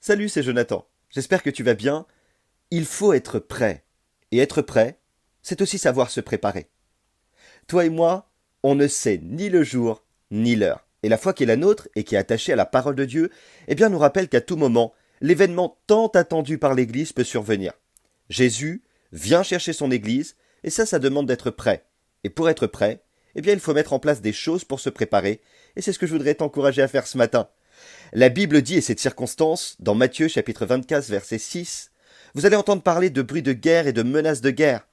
Salut, c'est Jonathan. J'espère que tu vas bien. Il faut être prêt. Et être prêt, c'est aussi savoir se préparer. Toi et moi, on ne sait ni le jour, ni l'heure. Et la foi qui est la nôtre et qui est attachée à la parole de Dieu, eh bien, nous rappelle qu'à tout moment, l'événement tant attendu par l'Église peut survenir. Jésus vient chercher son Église, et ça demande d'être prêt. Et pour être prêt, eh bien, il faut mettre en place des choses pour se préparer, et c'est ce que je voudrais t'encourager à faire ce matin. La Bible dit, et cette circonstance, dans Matthieu chapitre 24, verset 6, vous allez entendre parler de bruits de guerre et de menaces de guerre.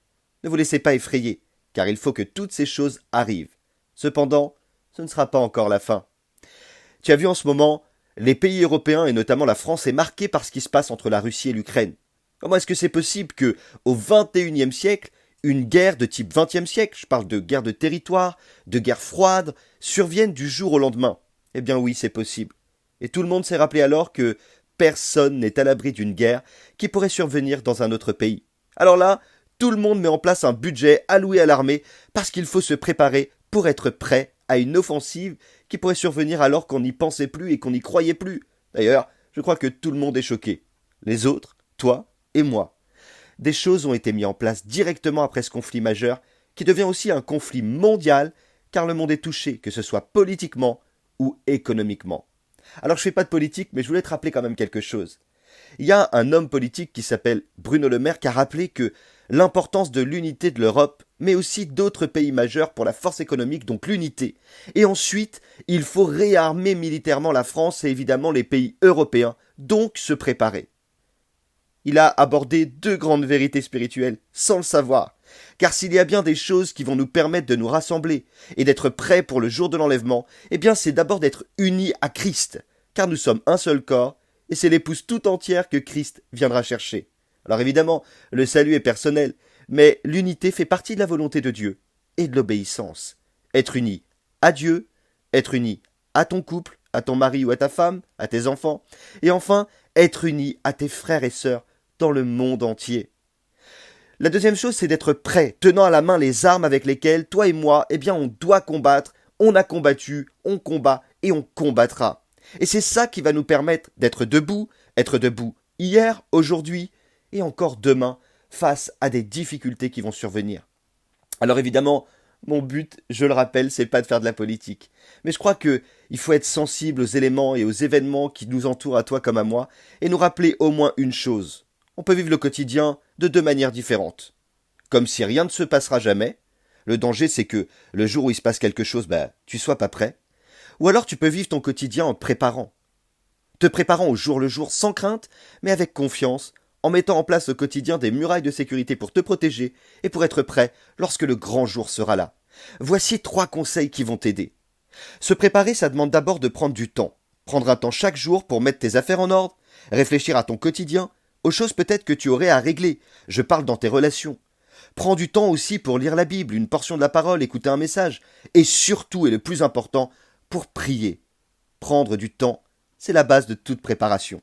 Ne vous laissez pas effrayer, car il faut que toutes ces choses arrivent. Cependant, ce ne sera pas encore la fin. Tu as vu en ce moment, les pays européens et notamment la France est marquée par ce qui se passe entre la Russie et l'Ukraine. Comment est-ce que c'est possible que, au XXIe siècle, une guerre de type XXe siècle, je parle de guerre de territoire, de guerre froide, survienne du jour au lendemain? Eh bien oui, c'est possible. Et tout le monde s'est rappelé alors que personne n'est à l'abri d'une guerre qui pourrait survenir dans un autre pays. Alors là, tout le monde met en place un budget alloué à l'armée parce qu'il faut se préparer pour être prêt à une offensive qui pourrait survenir alors qu'on n'y pensait plus et qu'on n'y croyait plus. D'ailleurs, je crois que tout le monde est choqué. Les autres, toi et moi. Des choses ont été mises en place directement après ce conflit majeur qui devient aussi un conflit mondial car le monde est touché, que ce soit politiquement ou économiquement. Alors je fais pas de politique, mais je voulais te rappeler quand même quelque chose. Il y a un homme politique qui s'appelle Bruno Le Maire qui a rappelé que l'importance de l'unité de l'Europe, mais aussi d'autres pays majeurs pour la force économique, donc l'unité. Et ensuite, il faut réarmer militairement la France et évidemment les pays européens, donc se préparer. Il a abordé deux grandes vérités spirituelles, sans le savoir. Car s'il y a bien des choses qui vont nous permettre de nous rassembler et d'être prêts pour le jour de l'enlèvement, eh bien c'est d'abord d'être unis à Christ, car nous sommes un seul corps, et c'est l'épouse tout entière que Christ viendra chercher. Alors évidemment, le salut est personnel, mais l'unité fait partie de la volonté de Dieu et de l'obéissance. Être uni à Dieu, être uni à ton couple, à ton mari ou à ta femme, à tes enfants, et enfin être uni à tes frères et sœurs dans le monde entier. La deuxième chose, c'est d'être prêt, tenant à la main les armes avec lesquelles, toi et moi, eh bien, on doit combattre, on a combattu, on combat et on combattra. Et c'est ça qui va nous permettre d'être debout, être debout hier, aujourd'hui et encore demain, face à des difficultés qui vont survenir. Alors évidemment, mon but, je le rappelle, c'est pas de faire de la politique. Mais je crois que il faut être sensible aux éléments et aux événements qui nous entourent à toi comme à moi, et nous rappeler au moins une chose. On peut vivre le quotidien de deux manières différentes. Comme si rien ne se passera jamais. Le danger, c'est que le jour où il se passe quelque chose, tu sois pas prêt. Ou alors tu peux vivre ton quotidien en te préparant. Te préparant au jour le jour sans crainte, mais avec confiance, en mettant en place au quotidien des murailles de sécurité pour te protéger et pour être prêt lorsque le grand jour sera là. Voici trois conseils qui vont t'aider. Se préparer, ça demande d'abord de prendre du temps. Prendre un temps chaque jour pour mettre tes affaires en ordre, réfléchir à ton quotidien, aux choses peut-être que tu aurais à régler. Je parle dans tes relations. Prends du temps aussi pour lire la Bible, une portion de la parole, écouter un message. Et surtout, et le plus important, pour prier. Prendre du temps, c'est la base de toute préparation.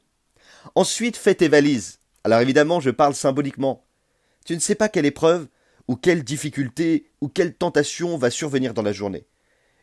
Ensuite, fais tes valises. Alors évidemment, je parle symboliquement. Tu ne sais pas quelle épreuve, ou quelle difficulté, ou quelle tentation va survenir dans la journée.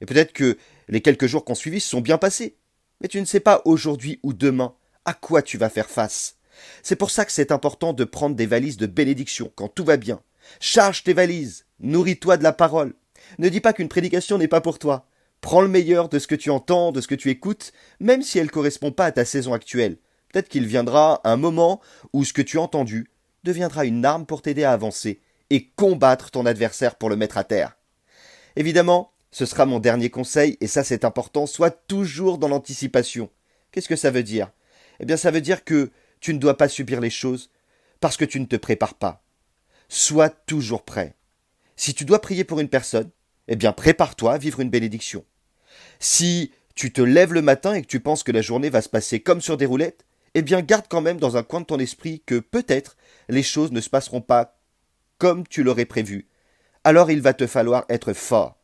Et peut-être que les quelques jours qu'on suivi se sont bien passés. Mais tu ne sais pas aujourd'hui ou demain à quoi tu vas faire face. C'est pour ça que c'est important de prendre des valises de bénédiction quand tout va bien. Charge tes valises, nourris-toi de la parole. Ne dis pas qu'une prédication n'est pas pour toi. Prends le meilleur de ce que tu entends, de ce que tu écoutes, même si elle ne correspond pas à ta saison actuelle. Peut-être qu'il viendra un moment où ce que tu as entendu deviendra une arme pour t'aider à avancer et combattre ton adversaire pour le mettre à terre. Évidemment, ce sera mon dernier conseil, et ça c'est important, sois toujours dans l'anticipation. Qu'est-ce que ça veut dire? Eh bien ça veut dire que tu ne dois pas subir les choses parce que tu ne te prépares pas. Sois toujours prêt. Si tu dois prier pour une personne, eh bien prépare-toi à vivre une bénédiction. Si tu te lèves le matin et que tu penses que la journée va se passer comme sur des roulettes, eh bien garde quand même dans un coin de ton esprit que peut-être les choses ne se passeront pas comme tu l'aurais prévu. Alors il va te falloir être fort.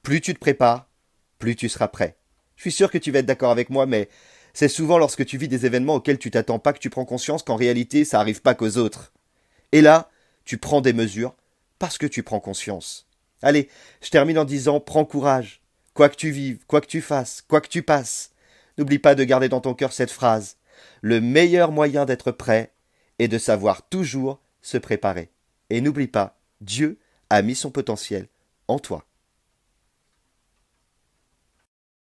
Plus tu te prépares, plus tu seras prêt. Je suis sûr que tu vas être d'accord avec moi, mais c'est souvent lorsque tu vis des événements auxquels tu t'attends pas que tu prends conscience qu'en réalité ça arrive pas qu'aux autres. Et là, tu prends des mesures parce que tu prends conscience. Allez, je termine en disant prends courage. Quoi que tu vives, quoi que tu fasses, quoi que tu passes. N'oublie pas de garder dans ton cœur cette phrase. Le meilleur moyen d'être prêt est de savoir toujours se préparer. Et n'oublie pas, Dieu a mis son potentiel en toi.